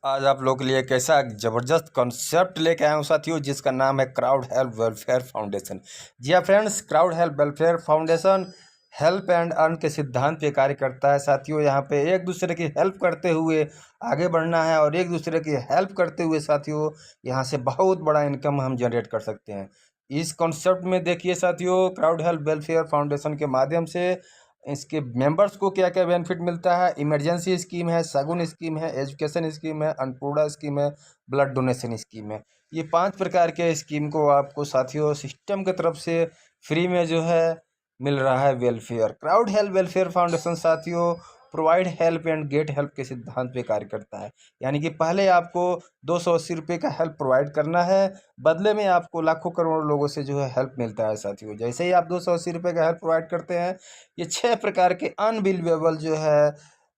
आज आप लोगों के लिए एक ऐसा ज़बरदस्त कॉन्सेप्ट लेके आया हूँ साथियों, जिसका नाम है क्राउड हेल्प वेलफेयर फाउंडेशन। जी हाँ friends, crowd help welfare foundation help and earn के सिद्धांत पे कार्य करता है साथियों। यहाँ पे एक दूसरे की हेल्प करते हुए आगे बढ़ना है और एक दूसरे की हेल्प करते हुए साथियों यहाँ से बहुत बड़ा इनकम हम जनरेट कर सकते हैं। इस कॉन्सेप्ट में देखिए साथियों, क्राउड हेल्प वेलफेयर फाउंडेशन के माध्यम से इसके मेंबर्स को क्या क्या बेनिफिट मिलता है। इमरजेंसी स्कीम है, शगुन स्कीम है, एजुकेशन स्कीम है, अन्नपूर्णा स्कीम है, ब्लड डोनेशन स्कीम है। ये 5 प्रकार के स्कीम को आपको साथियों सिस्टम की तरफ से फ्री में जो है मिल रहा है। Welfare crowd help welfare foundation साथियों provide help and get help के सिद्धांत पे कार्य करता है। यानी कि पहले आपको 280 रुपये का हेल्प प्रोवाइड करना है, बदले में आपको लाखों करोड़ों लोगों से जो है हेल्प मिलता है साथियों। जैसे ही आप 280 रुपये का हेल्प प्रोवाइड करते हैं, ये 6 प्रकार के अनबिलीवेबल जो है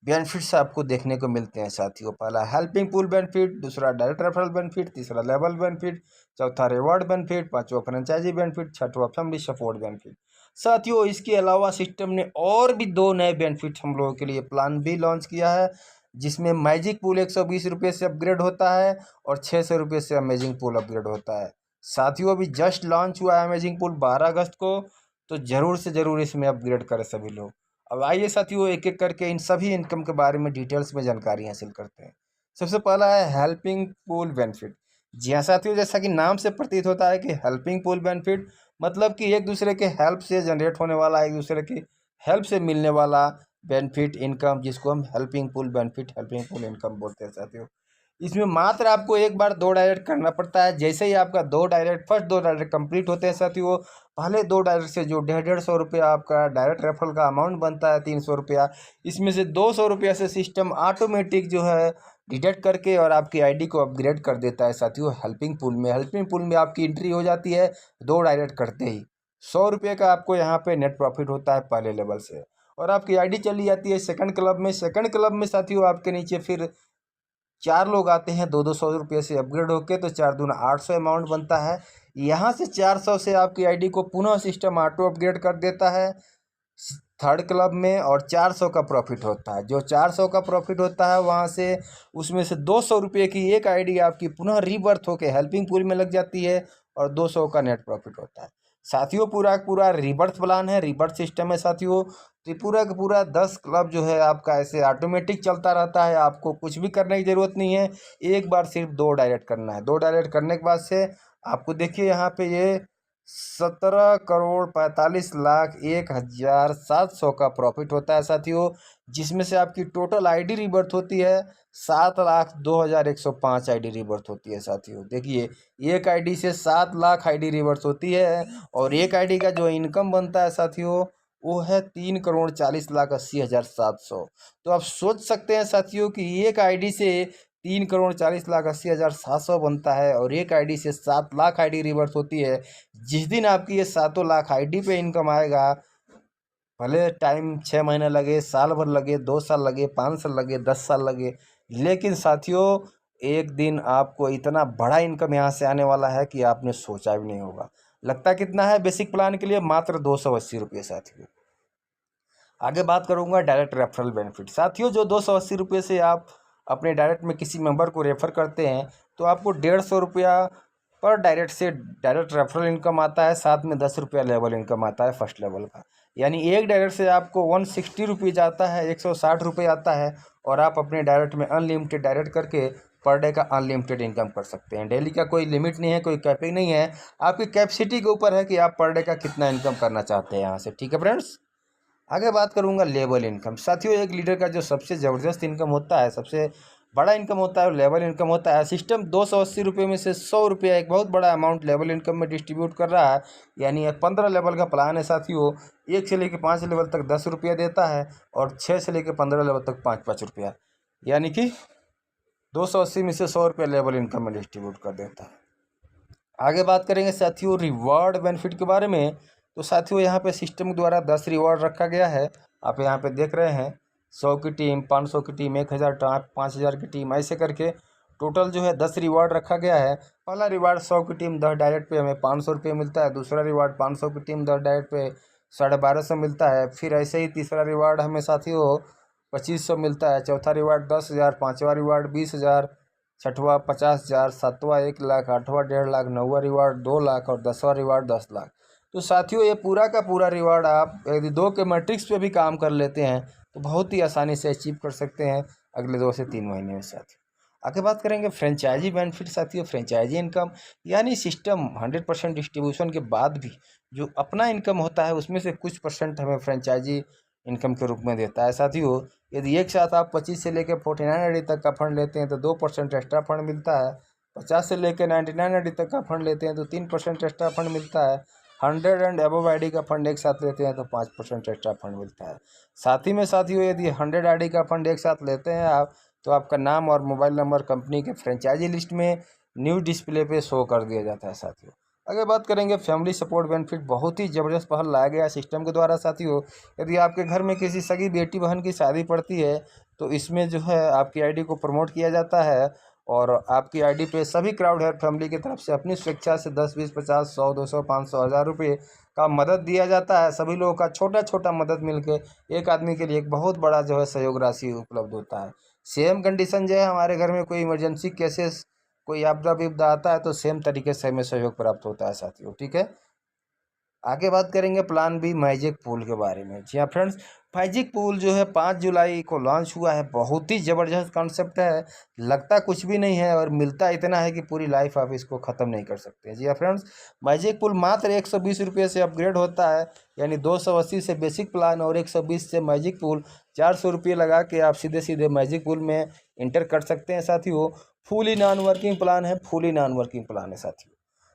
बेनिफिट्स आपको देखने को मिलते हैं साथियों। पहला हेल्पिंग पूल बेनिफिट, दूसरा डायरेक्ट रेफरल बेनिफिट, तीसरा लेवल बेनिफिट, चौथा रिवॉर्ड बेनिफिट, पांचवा फ्रेंचाइजी बेनिफिट, छठवा फैमिली सपोर्ट बेनिफिट। साथियों इसके अलावा सिस्टम ने और भी 2 नए बेनिफिट हम लोगों के लिए प्लान भी लॉन्च किया है, जिसमें मैजिक पूल 120 रुपये से अपग्रेड होता है और 600 रुपये से अमेजिंग पूल अपग्रेड होता है। साथियों अभी जस्ट लॉन्च हुआ है अमेजिंग पूल 12 अगस्त को, तो ज़रूर से ज़रूर इसमें अपग्रेड करें सभी लोग। अब आइए साथियों एक एक करके इन सभी इनकम के बारे में डिटेल्स में जानकारी हासिल करते हैं। सबसे पहला है हेल्पिंग पूल बेनिफिट। जी हाँ साथियों, जैसा कि नाम से प्रतीत होता है कि हेल्पिंग पूल बेनिफिट मतलब कि एक दूसरे के हेल्प से जनरेट होने वाला, एक दूसरे की हेल्प से मिलने वाला बेनिफिट इनकम, जिसको हम helping pool benefit, helping pool income बोलते हैं साथियों। इसमें मात्र आपको एक बार 2 डायरेक्ट करना पड़ता है। जैसे ही आपका 2 डायरेक्ट फर्स्ट 2 डायरेक्ट कंप्लीट होते हैं साथियों, पहले 2 डायरेक्ट से जो 150 रुपया आपका डायरेक्ट रेफरल का अमाउंट बनता है 300 रुपया, इसमें से 200 रुपया से सिस्टम ऑटोमेटिक जो है डिडक्ट करके और आपकी आईडी को अपग्रेड कर देता है साथियों हेल्पिंग पूल में। हेल्पिंग पूल में आपकी एंट्री हो जाती है 2 डायरेक्ट करते ही। 100 रुपये का आपको यहाँ पे नेट प्रॉफिट होता है पहले लेवल से, और आपकी आईडी चली जाती है सेकंड क्लब में। सेकंड क्लब में साथियों आपके नीचे फिर 4 लोग आते हैं 200 रुपये से अपग्रेड होके, तो 4 दूना 800 अमाउंट बनता है। यहाँ से 400 से आपकी आईडी को पुनः सिस्टम ऑटो अपग्रेड कर देता है थर्ड क्लब में, और 400 का प्रॉफिट होता है। जो 400 का प्रॉफिट होता है वहाँ से उसमें से 200 रुपये की एक आईडी आपकी पुनः रीबर्थ होके हेल्पिंग पूल में लग जाती है और 200 का नेट प्रॉफिट होता है साथियों। पूरा का पूरा रीबर्थ प्लान है, रीबर्थ सिस्टम है साथियों। तो पूरा का पूरा 10 क्लब जो है आपका ऐसे ऑटोमेटिक चलता रहता है, आपको कुछ भी करने की ज़रूरत नहीं है। एक बार सिर्फ 2 डायरेक्ट करना है। 2 डायरेक्ट करने के बाद से आपको देखिए यहाँ पे ये 17,45,01,700 का प्रॉफिट होता है साथियों, जिसमें से आपकी टोटल आईडी रीबर्थ होती है 7,02,105 आईडी रीबर्थ होती है साथियों। देखिए एक आईडी से 7 लाख आईडी रीबर्थ होती है, और एक आईडी का जो इनकम बनता है साथियों वो है 3,40,80,700। तो आप सोच सकते हैं साथियों कि एक आईडी से 3,40,80,700 बनता है और एक आईडी से 7 लाख आईडी रिवर्स होती है। जिस दिन आपकी ये 7 लाख आईडी पे इनकम आएगा, भले टाइम 6 महीने लगे, साल भर लगे, 2 साल लगे, 5 साल लगे, 10 साल लगे, लेकिन साथियों एक दिन आपको इतना बड़ा इनकम यहाँ से आने वाला है कि आपने सोचा भी नहीं होगा। लगता कितना है बेसिक प्लान के लिए? मात्र 280 रुपये साथियों। आगे बात करूंगा डायरेक्ट रेफरल बेनिफिट। साथियों जो 280 रुपये से आप अपने डायरेक्ट में किसी मेंबर को रेफर करते हैं, तो आपको 150 रुपया पर डायरेक्ट से डायरेक्ट रेफरल इनकम आता है, साथ में 10 रुपया लेवल इनकम आता है फर्स्ट लेवल का। यानी एक डायरेक्ट से आपको 160 रुपीज़ आता है, 160 रुपये आता है, और आप अपने डायरेक्ट में अनलिमिटेड डायरेक्ट करके पर डे का अनलिमिटेड इनकम कर सकते हैं। डेली का कोई लिमिट नहीं है, कोई कैपिंग नहीं है। आपकी कैपेसिटी के ऊपर है कि आप पर डे का कितना इनकम करना चाहते हैं यहाँ से। ठीक है फ्रेंड्स, आगे बात करूंगा लेवल इनकम। साथियों एक लीडर का जो सबसे ज़बरदस्त इनकम होता है, सबसे बड़ा इनकम होता है, लेवल इनकम होता है। सिस्टम 280 रुपये में से 100 रुपया एक बहुत बड़ा अमाउंट लेवल इनकम में डिस्ट्रीब्यूट कर रहा है। यानी 15 लेवल का प्लान है साथियों। 1 से लेकर 5 लेवल तक 10 रुपया देता है, और 6 से लेकर 15 लेवल तक 5-5 रुपया, यानी कि 280 में से 100 रुपया लेवल इनकम में डिस्ट्रीब्यूट कर देता है। आगे बात करेंगे साथियों रिवॉर्ड बेनिफिट के बारे में। तो साथियों यहाँ पे सिस्टम द्वारा 10 रिवॉर्ड रखा गया है। आप यहाँ पे देख रहे हैं 100 की टीम, 500 की टीम, 1000 5000 की टीम, ऐसे करके टोटल जो है 10 रिवॉर्ड रखा गया है। पहला रिवार्ड 100 की टीम 10 डायरेक्ट पे हमें 500 रुपये मिलता है। दूसरा रिवार्ड 500 की टीम 10 डायरेक्ट पे 1250 मिलता है। फिर ऐसे ही तीसरा रिवार्ड हमें साथियों 2500 मिलता है। चौथा रिवार्ड 10,000, पाँचवा रिवार्ड 20,000, छठवां 50,000, सातवां 1 लाख, आठवां 1.5 लाख, नौवां रिवार्ड 2 लाख और 10वां रिवार्ड 10 लाख। तो साथियों ये पूरा का पूरा रिवार्ड आप यदि 2 के मैट्रिक्स पे भी काम कर लेते हैं तो बहुत ही आसानी से अचीव कर सकते हैं अगले 2 से 3 महीने में साथियों। आगे बात करेंगे फ्रेंचाइजी बेनिफिट साथियों। फ्रेंचाइजी इनकम यानी सिस्टम 100% डिस्ट्रीब्यूशन के बाद भी जो अपना इनकम होता है उसमें से कुछ परसेंट हमें फ्रेंचाइजी इनकम के रूप में देता है साथियों। यदि एक साथ आप 25 से लेकर 49 आईडी तक का फंड लेते हैं तो 2% एक्स्ट्रा फंड मिलता है। 50 से लेकर 99 आईडी तक का फंड लेते हैं तो 3% एक्स्ट्रा फंड मिलता है। 100 एंड अबव आईडी का फंड एक साथ लेते हैं तो 5% एक्स्ट्रा फंड मिलता है। साथ ही में साथियों यदि 100 आईडी का फंड एक साथ लेते हैं आप तो आपका नाम और मोबाइल नंबर कंपनी के फ्रेंचाइजी लिस्ट में न्यू डिस्प्ले पे शो कर दिया जाता है साथियों। आगे बात करेंगे फैमिली सपोर्ट बेनिफिट। बहुत ही ज़बरदस्त पहल लाया गया सिस्टम के द्वारा साथियों। यदि आपके घर में किसी सगी बेटी बहन की शादी पड़ती है तो इसमें जो है आपकी आईडी को प्रमोट किया जाता है और आपकी आईडी पे सभी क्राउड हेल्प फैमिली की तरफ से अपनी स्वेच्छा से 10, 20, 50, 100, 200, 500, 1000 रुपये का मदद दिया जाता है। सभी लोगों का छोटा छोटा मदद मिलके एक आदमी के लिए एक बहुत बड़ा जो है सहयोग राशि उपलब्ध होता है। सेम कंडीशन जो है हमारे घर में कोई इमरजेंसी केसेस कोई आपदा विपदा आता है तो सेम तरीके से हमें सहयोग प्राप्त होता है साथियों। ठीक है, आगे बात करेंगे प्लान बी मैजिक पूल के बारे में। जी हाँ फ्रेंड्स, मैजिक पूल जो है 5 जुलाई को लॉन्च हुआ है। बहुत ही ज़बरदस्त कॉन्सेप्ट है, लगता कुछ भी नहीं है और मिलता इतना है कि पूरी लाइफ आप इसको ख़त्म नहीं कर सकते। जी हाँ फ्रेंड्स, मैजिक पूल मात्र 120 रुपये से अपग्रेड होता है, यानी 280 से बेसिक प्लान और 120 से मैजिक पूल। 400 रुपये लगा के आप सीधे सीधे मैजिक पूल में इंटर कर सकते हैं साथियों। फुली नॉन वर्किंग प्लान है, फुली नॉन वर्किंग प्लान है साथियों।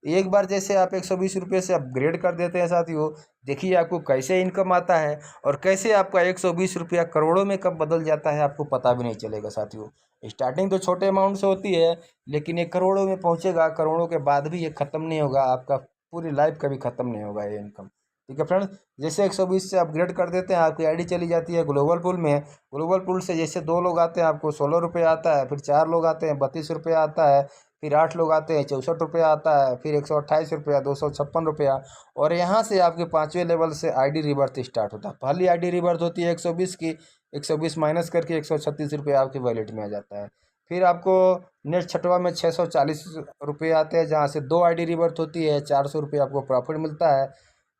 एक बार जैसे आप 120 रुपये से अपग्रेड कर देते हैं साथियों, देखिए आपको कैसे इनकम आता है और कैसे आपका 120 रुपया करोड़ों में कब बदल जाता है आपको पता भी नहीं चलेगा साथियों। स्टार्टिंग तो छोटे अमाउंट से होती है लेकिन ये करोड़ों में पहुंचेगा, करोड़ों के बाद भी ये ख़त्म नहीं होगा, आपका पूरी लाइफ कभी ख़त्म नहीं होगा ये इनकम। ठीक है फ्रेंड्स, जैसे 120 से अपग्रेड कर देते हैं आपकी आईडी चली जाती है ग्लोबल पूल में। ग्लोबल पूल से जैसे 2 लोग आते हैं आपको 16 रुपये आता है, फिर 4 लोग आते हैं 32 रुपये आता है, फिर 8 लोग आते हैं 64 रुपया आता है, फिर 128 रुपया, 256 रुपया और यहाँ से आपके 5वें लेवल से आईडी रिबर्थ स्टार्ट होता है। पहली आईडी रिबर्थ होती है 120 की, 120 माइनस करके 136 रुपये आपकी वॉलेट में आ जाता है। फिर आपको नेक्स्ट छठवा में 640 रुपये आते हैं जहाँ से 2 आईडी रिबर्थ होती है, 400 रुपये आपको प्रॉफिट मिलता है।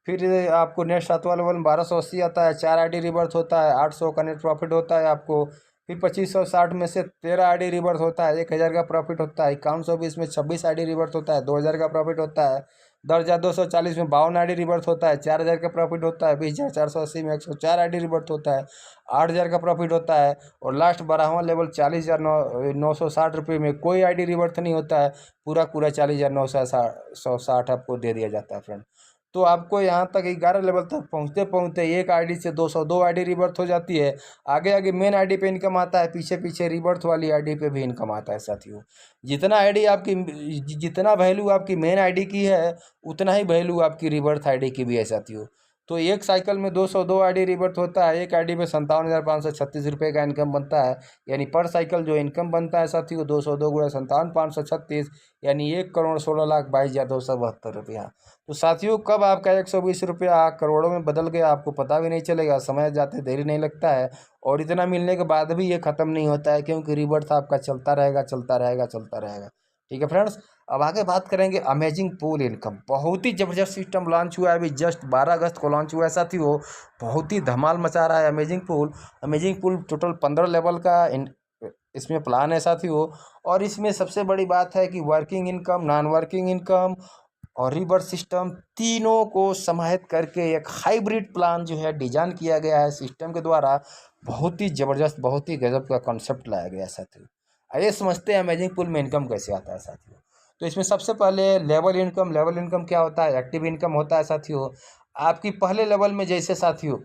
फिर आपको नेक्स्ट 7वां लेवल में 1280 आता है, 4 आईडी रिबर्थ होता है, 800 का नेट प्रॉफिट होता है आपको। फिर 2560 में से 13 आईडी रिबर्थ होता है, 1000 का प्रॉफिट होता है। 5120 में 26 आईडी रिबर्थ होता है, 2000 का प्रॉफिट होता है। 10,240 में 52 आईडी रिबर्थ होता है, 4000 का प्रॉफिट होता है। 20,480 में 104 आईडी रिबर्थ होता है, 8000 का प्रॉफिट होता है। और लास्ट 12वां लेवल 40,960 रुपये में कोई आईडी रिबर्थ नहीं होता है, पूरा पूरा 40,960 आपको दे दिया जाता है फ्रेंड। तो आपको यहाँ तक 11 लेवल तक पहुँचते पहुँचते एक आईडी से 202 आईडी रिबर्थ हो जाती है। आगे आगे मेन आईडी पे इनकम आता है, पीछे पीछे रिबर्थ वाली आईडी पे भी इनकम आता है साथियों। जितना आईडी आपकी जितना वैल्यू आपकी मेन आईडी की है उतना ही वैल्यू आपकी रिबर्थ आईडी की भी है साथियों। तो एक साइकिल में 202 आईडी रिबर्थ होता है, एक आईडी पे 57,536 रुपये का इनकम बनता है। यानी पर साइकिल जो इनकम बनता है साथियों 202 गुणा 57,536 यानी 1,16,22,272 रुपया। तो साथियों कब आपका 120 रुपया करोड़ों में बदल गया आपको पता भी नहीं चलेगा, समय जाते देरी नहीं लगता है। और इतना मिलने के बाद भी ये ख़त्म नहीं होता है क्योंकि रिबर्थ आपका चलता रहेगा चलता रहेगा चलता रहेगा। ठीक है फ्रेंड्स, अब आगे बात करेंगे अमेजिंग पूल इनकम। बहुत ही ज़बरदस्त सिस्टम लॉन्च हुआ है, अभी जस्ट 12 अगस्त को लॉन्च हुआ है साथियों। बहुत ही धमाल मचा रहा है amazing pool. Amazing pool total 15 level का इसमें प्लान है साथियों। और इसमें सबसे बड़ी बात है कि working income, non working income और रिबर्थ सिस्टम तीनों को समाहित करके एक हाइब्रिड प्लान जो है डिजाइन किया गया है सिस्टम के द्वारा। बहुत ही ज़बरदस्त, बहुत ही गजब का कॉन्सेप्ट लाया गया है साथियों। आइए समझते हैं अमेजिंग पूल में इनकम कैसे आता है साथियों। तो इसमें सबसे पहले लेवल इनकम क्या होता है? एक्टिव इनकम होता है साथियों। आपकी पहले लेवल में जैसे साथियों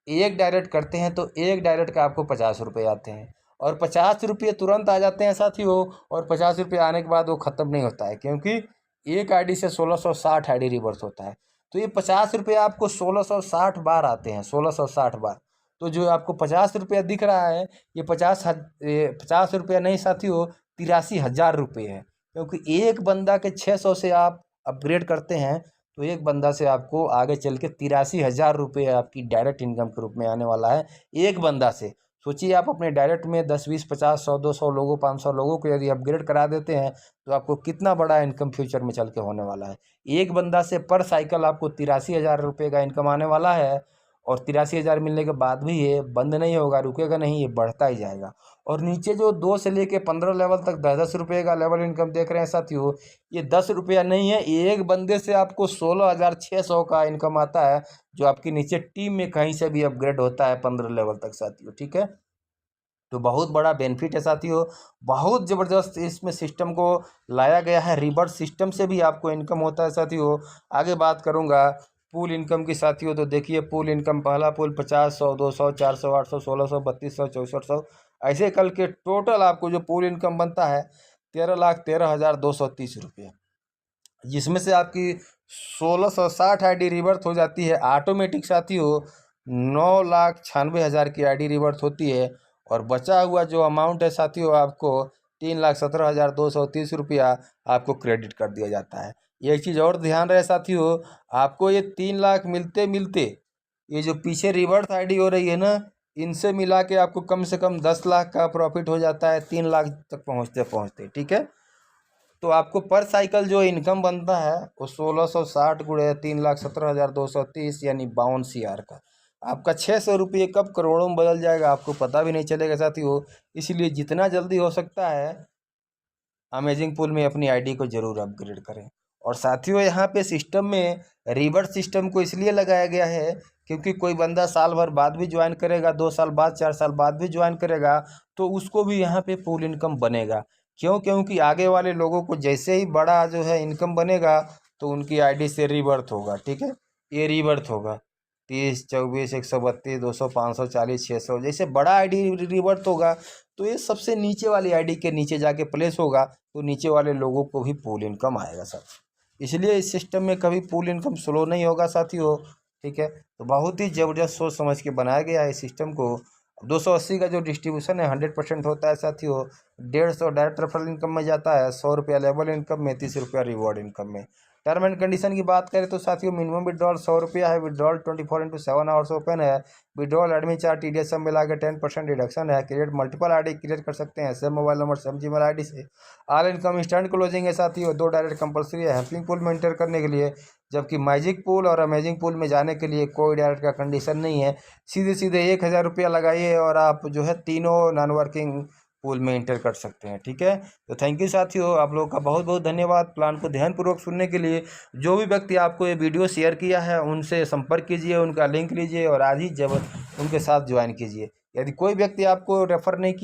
एक डायरेक्ट करते हैं तो एक डायरेक्ट का आपको 50 रुपये आते हैं और 50 रुपये तुरंत आ जाते हैं साथियों। और 50 रुपये आने के बाद वो ख़त्म नहीं होता है क्योंकि एक आईडी से 1660 आईडी रिवर्स होता है। तो ये 50 रुपये आपको 1660 बार आते हैं, 1660 बार। तो जो आपको 50 रुपया दिख रहा है ये 50 रुपया नहीं साथियों, 83,000 रुपये है। क्योंकि एक बंदा के 600 से आप अपग्रेड करते हैं तो एक बंदा से आपको आगे चल के 83,000 रुपये आपकी डायरेक्ट इनकम के रूप में आने वाला है एक बंदा से। सोचिए आप अपने डायरेक्ट में 10 20 50 100 200 लोगों 500 लोगों को यदि अपग्रेड करा देते हैं तो आपको कितना बड़ा इनकम फ्यूचर में चल के होने वाला है। एक बंदा से पर साइकिल आपको 83,000 रुपये का इनकम आने वाला है। और 83,000 मिलने के बाद भी ये बंद नहीं होगा, रुकेगा नहीं, ये बढ़ता ही जाएगा। और नीचे जो 2 से लेके 15 लेवल तक 10-10 रुपये का लेवल इनकम देख रहे हैं साथियों, ये 10 रुपया नहीं है, एक बंदे से आपको 16,600 का इनकम आता है, जो आपकी नीचे टीम में कहीं से भी अपग्रेड होता है 15 लेवल तक साथियों। ठीक है, तो बहुत बड़ा बेनिफिट है साथियों, बहुत ज़बरदस्त इसमें सिस्टम को लाया गया है। रिवर्स सिस्टम से भी आपको इनकम होता है साथियों। आगे बात करूंगा पूल इनकम की साथियों, तो देखिए पूल इनकम, पहला पूल 50, 100, 200, 400, 800, 1600, 3200, 6400, ऐसे कल के टोटल आपको जो पूल इनकम बनता है 13,13,230 रुपये, जिसमें से आपकी 1660 आईडी रिवर्थ हो जाती है ऑटोमेटिक साथियों। 9,96,000 की आईडी रिवर्थ होती है। और बचा हुआ जो अमाउंट है साथियों, आपको 3,17,230 रुपया आपको क्रेडिट कर दिया जाता है। एक चीज़ और ध्यान रहे साथियों, आपको ये 3 लाख मिलते मिलते ये जो पीछे रिवर्थ आईडी हो रही है ना, इनसे मिला के आपको कम से कम 10 लाख का प्रॉफिट हो जाता है 3 लाख तक पहुँचते पहुँचते। ठीक है, तो आपको पर साइकिल जो इनकम बनता है वो 1660 गुणे 3,17,230 यानी 52,000 का। आपका 600 रुपये कब करोड़ों में बदल जाएगा आपको पता भी नहीं चलेगा साथियों। इसलिए जितना जल्दी हो सकता है अमेजिंग पूल में अपनी आईडी को जरूर अपग्रेड करें। और साथियों यहाँ पे सिस्टम में रिवर्स सिस्टम को इसलिए लगाया गया है क्योंकि कोई बंदा साल भर बाद भी ज्वाइन करेगा, 2 साल बाद 4 साल बाद भी ज्वाइन करेगा, तो उसको भी यहाँ पे पूल इनकम बनेगा। क्यों? क्योंकि आगे वाले लोगों को जैसे ही बड़ा जो है इनकम बनेगा तो उनकी आईडी से रिवर्थ होगा। ठीक है, ये रिवर्थ होगा 30, 24, 132, 200, 540, 600, जैसे बड़ा आईडी रिवर्थ होगा तो ये सबसे नीचे वाली आईडी के नीचे जाके प्लेस होगा, तो नीचे वाले लोगों को भी पूल इनकम आएगा साथ। इसलिए इस सिस्टम में कभी पूल इनकम स्लो नहीं होगा साथियों। ठीक है, तो बहुत ही ज़बरदस्त सोच समझ के बनाया गया है इस सिस्टम को। 280 का जो डिस्ट्रीब्यूशन है 100% होता है साथियों। 150 डायरेक्ट रेफरल इनकम में जाता है, 100 रुपया लेवल इनकम में, 30 रुपया रिवॉर्ड इनकम में। टर्म एंड कंडीशन की बात करें तो साथियों मिनिमम विड्रॉल 100 रुपया है, विड्रॉल 24/7 आवर्स ओपन है, विड्रॉल एडमिन चार्ज TDS सब मिला के 10% डिडक्शन है। क्रिएट मल्टीपल आईडी क्रिएट कर सकते हैं, same mobile number same Gmail ID से। ऑल इनकम इंस्टेंट क्लोजिंग है साथियों, 2 डायरेक्ट कंपलसरी है हेल्पिंग पूल में एंटर करने के लिए, जबकि मैजिक पूल और अमेजिंग पूल में जाने के लिए कोई डायरेक्ट का कंडीशन नहीं है। सीधे सीधे 1,000 रुपया लगाइए और आप जो है तीनों नॉन वर्किंग पूल में एंटर कर सकते हैं। ठीक है, तो थैंक यू साथियों, आप लोगों का बहुत बहुत धन्यवाद प्लान को ध्यानपूर्वक सुनने के लिए। जो भी व्यक्ति आपको ये वीडियो शेयर किया है उनसे संपर्क कीजिए, उनका लिंक लीजिए और आज ही जब उनके साथ ज्वाइन कीजिए। यदि कोई व्यक्ति आपको रेफ़र नहीं किया